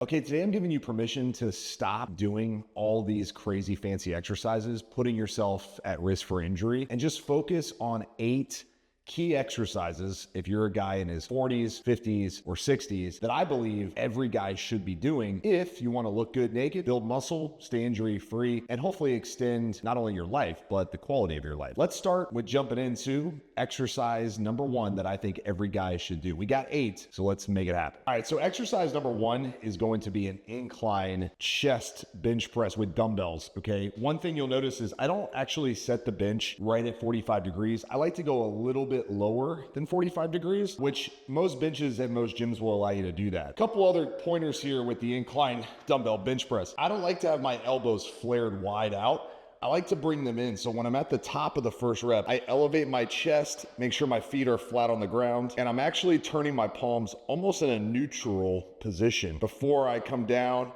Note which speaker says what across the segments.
Speaker 1: Okay, today I'm giving you permission to stop doing all these crazy fancy exercises, putting yourself at risk for injury, and just focus on 8 key exercises if you're a guy in his 40s, 50s, or 60s that I believe every guy should be doing if you want to look good naked, build muscle, stay injury free, and hopefully extend not only your life, but the quality of your life. Let's start with jumping into exercise number 1 that I think every guy should do. We got 8, so let's make it happen. All right, so exercise number 1 is going to be an incline chest bench press with dumbbells, okay? One thing you'll notice is I don't actually set the bench right at 45 degrees. I like to go a little bit lower than 45 degrees, which most benches at most gyms will allow you to do that. A couple other pointers here with the incline dumbbell bench press. I don't like to have my elbows flared wide out. I like to bring them in. So when I'm at the top of the first rep, I elevate my chest, make sure my feet are flat on the ground, and I'm actually turning my palms almost in a neutral position before I come down,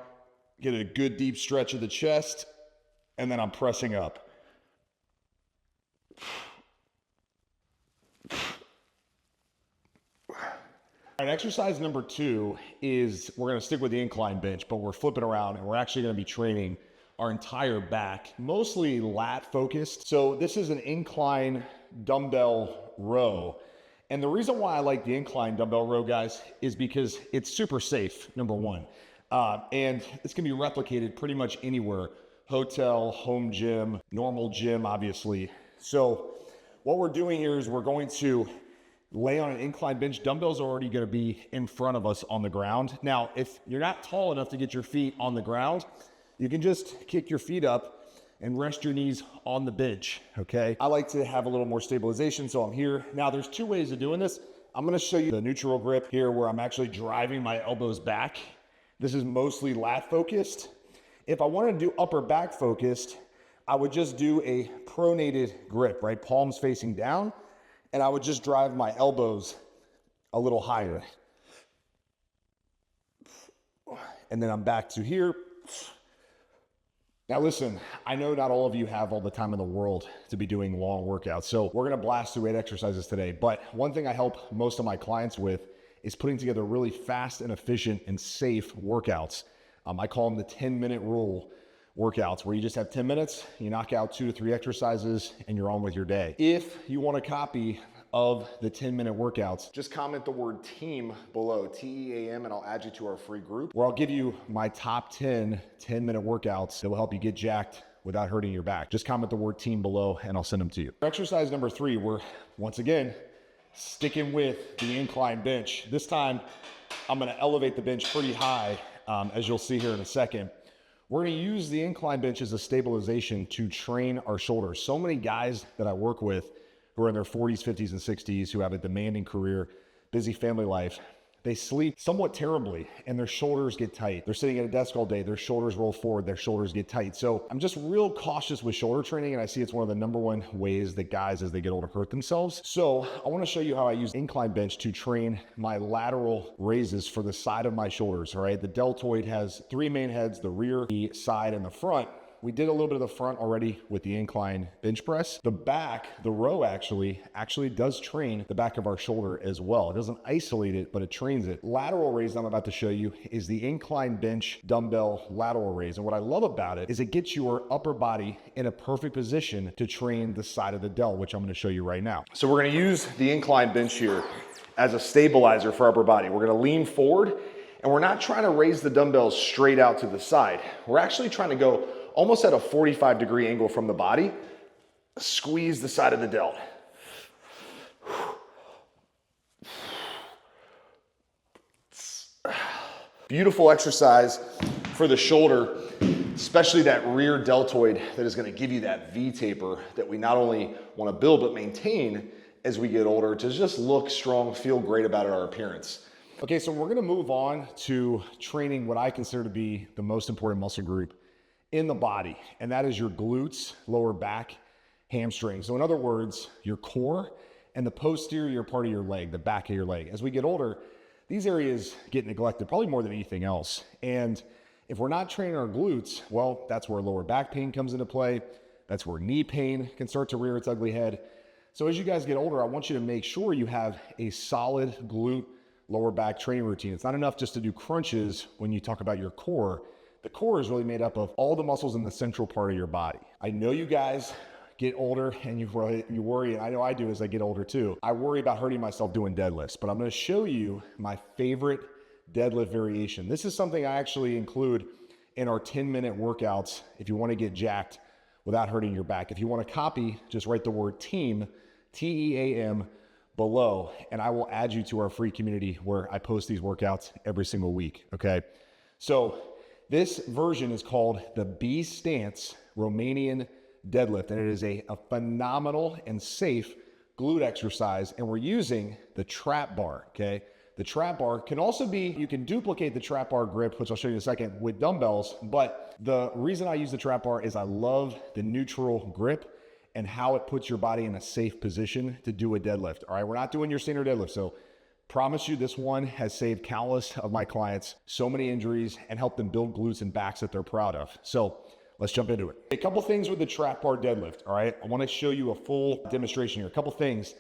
Speaker 1: get a good deep stretch of the chest, and then I'm pressing up. All right, exercise number 2 is we're going to stick with the incline bench, but we're flipping around and we're actually going to be training our entire back, mostly lat focused. So this is an incline dumbbell row. And the reason why I like the incline dumbbell row, guys, is because it's super safe, number 1. And it's going to be replicated pretty much anywhere. Hotel, home gym, normal gym, obviously. So what we're doing here is we're going to lay on an incline bench. Dumbbells are already going to be in front of us on the ground. Now, if you're not tall enough to get your feet on the ground, you can just kick your feet up and rest your knees on the bench, okay? I like to have a little more stabilization, so I'm here. Now, there's 2 ways of doing this. I'm gonna show you the neutral grip here where I'm actually driving my elbows back. This is mostly lat focused. If I wanted to do upper back focused, I would just do a pronated grip, right? Palms facing down, and I would just drive my elbows a little higher. And then I'm back to here. Now listen, I know not all of you have all the time in the world to be doing long workouts, so we're gonna blast through 8 exercises today. But one thing I help most of my clients with is putting together really fast and efficient and safe workouts. I call them the 10-minute rule workouts, where you just have 10 minutes, you knock out 2 to 3 exercises, and you're on with your day. If you want a copy of the 10-minute workouts, just comment the word team below, TEAM, and I'll add you to our free group, where I'll give you my top 10 10-minute workouts that will help you get jacked without hurting your back. Just comment the word team below and I'll send them to you. Exercise number 3, we're once again sticking with the incline bench. This time, I'm gonna elevate the bench pretty high, as you'll see here in a second. We're gonna use the incline bench as a stabilization to train our shoulders. So many guys that I work with who are in their 40s, 50s, and 60s, who have a demanding career, busy family life, they sleep somewhat terribly and their shoulders get tight. They're sitting at a desk all day, their shoulders roll forward, their shoulders get tight. So I'm just real cautious with shoulder training, and I see it's one of the number 1 ways that guys as they get older hurt themselves. So I wanna show you how I use incline bench to train my lateral raises for the side of my shoulders, all right? The deltoid has 3 main heads, the rear, the side, and the front. We did a little bit of the front already with the incline bench press. The back, the row actually does train the back of our shoulder as well. It doesn't isolate it, but it trains it. Lateral raise I'm about to show you is the incline bench dumbbell lateral raise. And what I love about it is it gets your upper body in a perfect position to train the side of the delt, which I'm gonna show you right now. So we're gonna use the incline bench here as a stabilizer for upper body. We're gonna lean forward, and we're not trying to raise the dumbbells straight out to the side. We're actually trying to go almost at a 45-degree angle from the body. Squeeze the side of the delt. Beautiful exercise for the shoulder, especially that rear deltoid that is gonna give you that V-taper that we not only wanna build but maintain as we get older to just look strong, feel great about our appearance. Okay, so we're gonna move on to training what I consider to be the most important muscle group in the body, and that is your glutes, lower back, hamstrings. So in other words, your core and the posterior part of your leg, the back of your leg. As we get older, these areas get neglected probably more than anything else. And if we're not training our glutes, well, that's where lower back pain comes into play. That's where knee pain can start to rear its ugly head. So as you guys get older, I want you to make sure you have a solid glute lower back training routine. It's not enough just to do crunches when you talk about your core. The core is really made up of all the muscles in the central part of your body. I know you guys get older and you worry, and I know I do as I get older too. I worry about hurting myself doing deadlifts, but I'm gonna show you my favorite deadlift variation. This is something I actually include in our 10-minute workouts if you wanna get jacked without hurting your back. If you wanna copy, just write the word team, T-E-A-M, below, and I will add you to our free community where I post these workouts every single week, okay? So this version is called the B stance Romanian deadlift, and it is a phenomenal and safe glute exercise, and we're using the trap bar, okay? The trap bar can also be, you can duplicate the trap bar grip, which I'll show you in a second, with dumbbells, but the reason I use the trap bar is I love the neutral grip and how it puts your body in a safe position to do a deadlift. All right, we're not doing your standard deadlift, so promise you this one has saved countless of my clients so many injuries and helped them build glutes and backs that they're proud of. So let's jump into it. A couple things with the trap bar deadlift, all right? I wanna show you a full demonstration here. A couple things.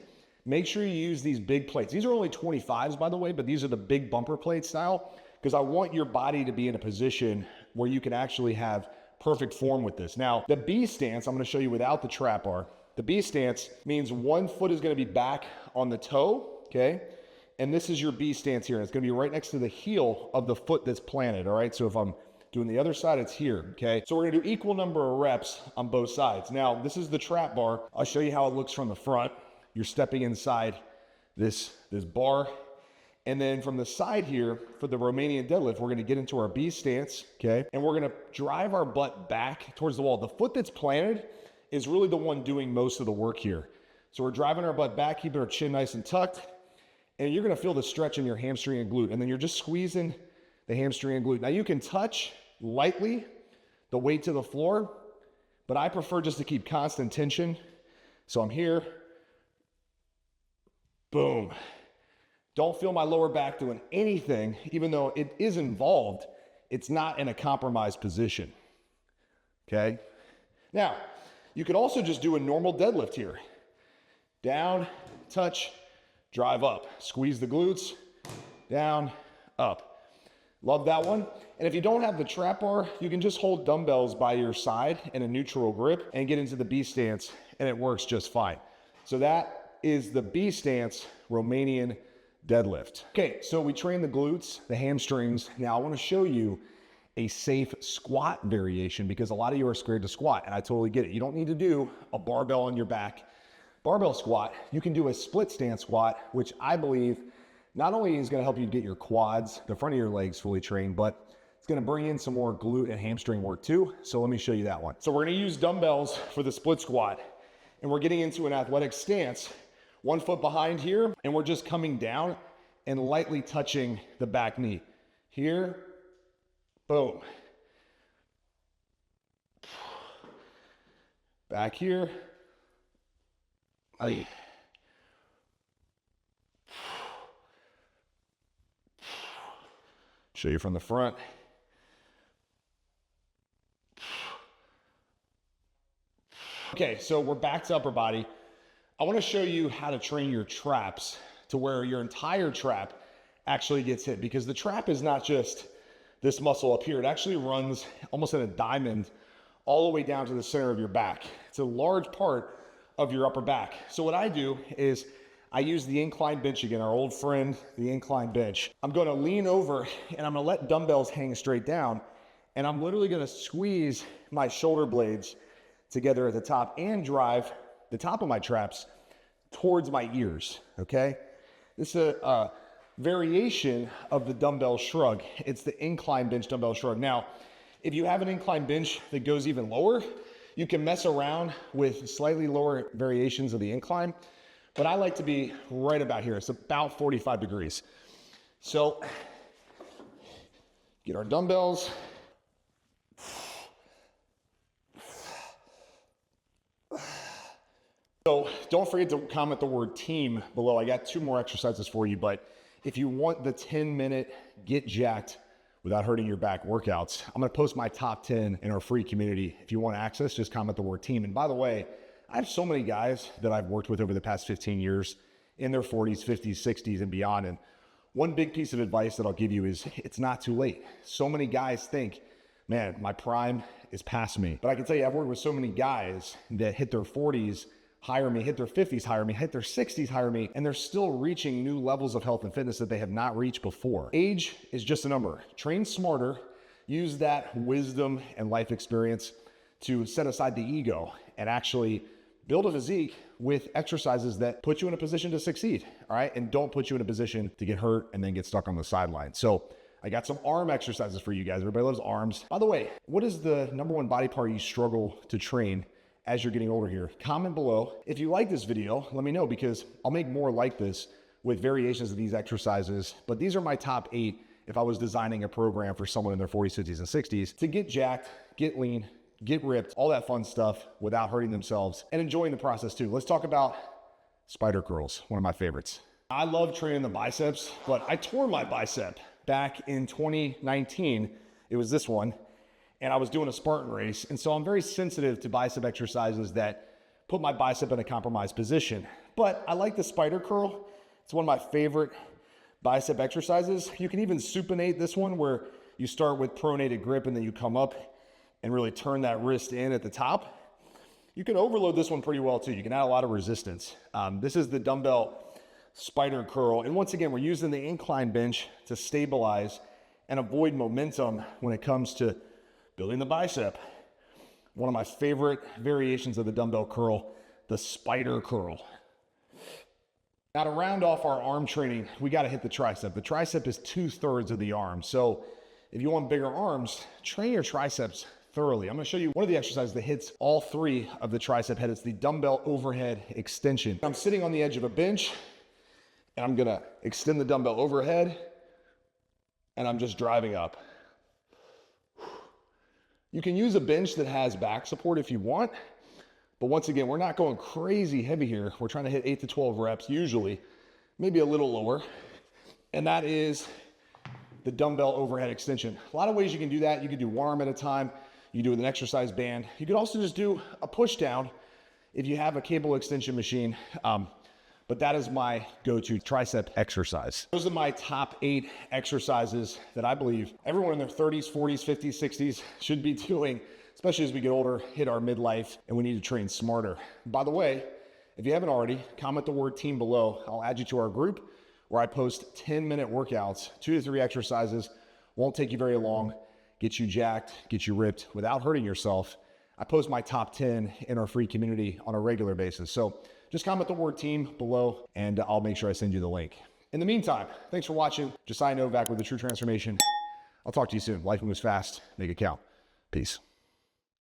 Speaker 1: Make sure you use these big plates. These are only 25s, by the way, but these are the big bumper plate style, because I want your body to be in a position where you can actually have perfect form with this. Now, the B stance, I'm gonna show you without the trap bar. The B stance means one foot is gonna be back on the toe, okay? And this is your B stance here. It's gonna be right next to the heel of the foot that's planted, all right? So if I'm doing the other side, it's here, okay? So we're gonna do equal number of reps on both sides. Now, this is the trap bar. I'll show you how it looks from the front. You're stepping inside this bar. And then from the side here, for the Romanian deadlift, we're gonna get into our B stance, okay? And we're gonna drive our butt back towards the wall. The foot that's planted is really the one doing most of the work here. So we're driving our butt back, keeping our chin nice and tucked, and you're gonna feel the stretch in your hamstring and glute, and then you're just squeezing the hamstring and glute. Now you can touch lightly the weight to the floor, but I prefer just to keep constant tension. So I'm here, boom. Don't feel my lower back doing anything, even though it is involved, it's not in a compromised position, okay? Now, you could also just do a normal deadlift here. Down, touch, drive up. Squeeze the glutes, down, up. Love that one. And if you don't have the trap bar, you can just hold dumbbells by your side in a neutral grip and get into the B stance, and it works just fine. So that is the B stance Romanian deadlift. Okay, so we train the glutes, the hamstrings. Now I wanna show you a safe squat variation because a lot of you are scared to squat, and I totally get it. You don't need to do a barbell on your back barbell squat. You can do a split stance squat, which I believe not only is gonna help you get your quads, the front of your legs fully trained, but it's gonna bring in some more glute and hamstring work too. So let me show you that one. So we're gonna use dumbbells for the split squat, and we're getting into an athletic stance, one foot behind here, and we're just coming down and lightly touching the back knee. Here, boom. Back here. Aye. Show you from the front. Okay, so we're back to upper body. I want to show you how to train your traps to where your entire trap actually gets hit, because the trap is not just this muscle up here. It actually runs almost in a diamond all the way down to the center of your back. It's a large part of your upper back. So what I do is I use the incline bench again, our old friend, the incline bench. I'm going to lean over and I'm going to let dumbbells hang straight down, and I'm literally going to squeeze my shoulder blades together at the top and drive the top of my traps towards my ears, okay? This is a variation of the dumbbell shrug. It's the incline bench dumbbell shrug. Now, if you have an incline bench that goes even lower, you can mess around with slightly lower variations of the incline, but I like to be right about here. It's about 45 degrees. So, get our dumbbells. So don't forget to comment the word team below. I got 2 more exercises for you, but if you want the 10-minute get jacked without hurting your back workouts, I'm gonna post my top 10 in our free community. If you want access, just comment the word team. And by the way, I have so many guys that I've worked with over the past 15 years in their 40s, 50s, 60s, and beyond. And One big piece of advice that I'll give you is it's not too late. So many guys think, man, my prime is past me. But I can tell you, I've worked with so many guys that hit their 40s, hire me, hit their 50s, hire me, hit their 60s, hire me, and they're still reaching new levels of health and fitness that they have not reached before. Age is just a number. Train smarter, use that wisdom and life experience to set aside the ego and actually build a physique with exercises that put you in a position to succeed, all right? And don't put you in a position to get hurt and then get stuck on the sideline. So I got some arm exercises for you guys. Everybody loves arms. By the way, what is the number one body part you struggle to train as you're getting older here? Comment below. If you like this video, let me know, because I'll make more like this with variations of these exercises. But these are my top 8 if I was designing a program for someone in their 40s, 50s, and 60s to get jacked, get lean, get ripped, all that fun stuff without hurting themselves and enjoying the process too. Let's talk about spider curls, one of my favorites. I love training the biceps, but I tore my bicep back in 2019. It was this one, and I was doing a Spartan race. And so I'm very sensitive to bicep exercises that put my bicep in a compromised position. But I like the spider curl. It's one of my favorite bicep exercises. You can even supinate this one, where you start with pronated grip and then you come up and really turn that wrist in at the top. You can overload this one pretty well too. You can add a lot of resistance. This is the dumbbell spider curl. And once again, we're using the incline bench to stabilize and avoid momentum when it comes to building the bicep. One of my favorite variations of the dumbbell curl, the spider curl. Now, to round off our arm training, we got to hit the tricep. The tricep is 2/3 of the arm. So if you want bigger arms, train your triceps thoroughly. I'm going to show you one of the exercises that hits all 3 of the tricep head. It's the dumbbell overhead extension. I'm sitting on the edge of a bench, and I'm going to extend the dumbbell overhead, and I'm just driving up. You can use a bench that has back support if you want, but once again, we're not going crazy heavy here. We're trying to hit 8 to 12 reps usually, maybe a little lower, and that is the dumbbell overhead extension. A lot of ways you can do that. You can do one arm at a time. You can do it with an exercise band. You could also just do a push down if you have a cable extension machine. But that is my go-to tricep exercise. Those are my top 8 exercises that I believe everyone in their 30s, 40s, 50s, 60s should be doing, especially as we get older, hit our midlife, and we need to train smarter. By the way, if you haven't already, comment the word team below. I'll add you to our group where I post 10-minute workouts, 2 to 3 exercises. Won't take you very long. Get you jacked, get you ripped without hurting yourself. I post my top 10 in our free community on a regular basis. So just comment the word team below and I'll make sure I send you the link. In the meantime, thanks for watching. Josiah Novak with The True Transformation. I'll talk to you soon. Life moves fast. Make it count. Peace.